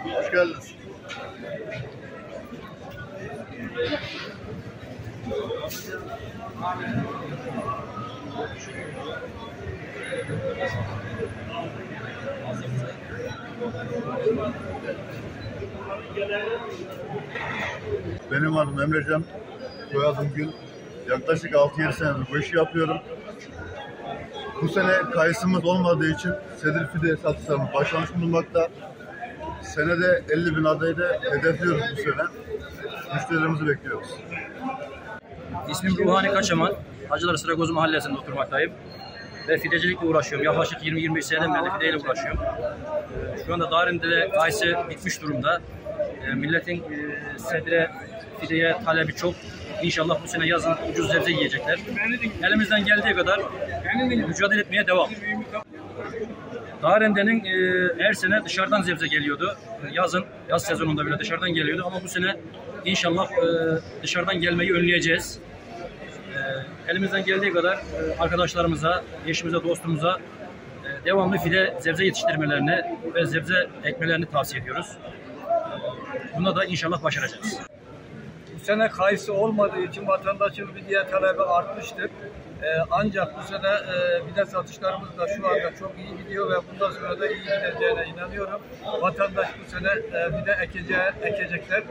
Hoş geldiniz. Benim adım Emrecan, soyadım Gül. Yaklaşık 6-7 senedir bu işi yapıyorum. Bu sene kayısımız olmadığı için sedir fide satışlarımız başlamış bulunmakta. Senede 50.000 adayı hedefliyoruz bu sene. Müşterilerimizi bekliyoruz. İsmim Ruhani Kaçaman. Hacılar Sırakozu Mahallesi'nde oturmaktayım. Ve fidecilikle uğraşıyorum. Yaklaşık 20-25 seneden beri fideyle uğraşıyorum. Şu anda Darin'de de kayısı bitmiş durumda. Milletin sedire, fideye talebi çok. İnşallah bu sene yazın ucuz sebze yiyecekler. Elimizden geldiği kadar mücadele etmeye devam. Darende'nin her sene dışarıdan sebze geliyordu. Yaz sezonunda bile dışarıdan geliyordu ama bu sene inşallah dışarıdan gelmeyi önleyeceğiz. Elimizden geldiği kadar arkadaşlarımıza, eşimize, dostumuza devamlı fide sebze yetiştirmelerini ve sebze ekmelerini tavsiye ediyoruz. Bunda da inşallah başaracağız. Bu sene kayısı olmadığı için vatandaşın fideye talebi artmıştır. Ancak bu sene fide satışlarımız da şu anda çok iyi gidiyor ve bundan sonra da iyi gideceğine inanıyorum. Vatandaş bu sene fide ekecekler.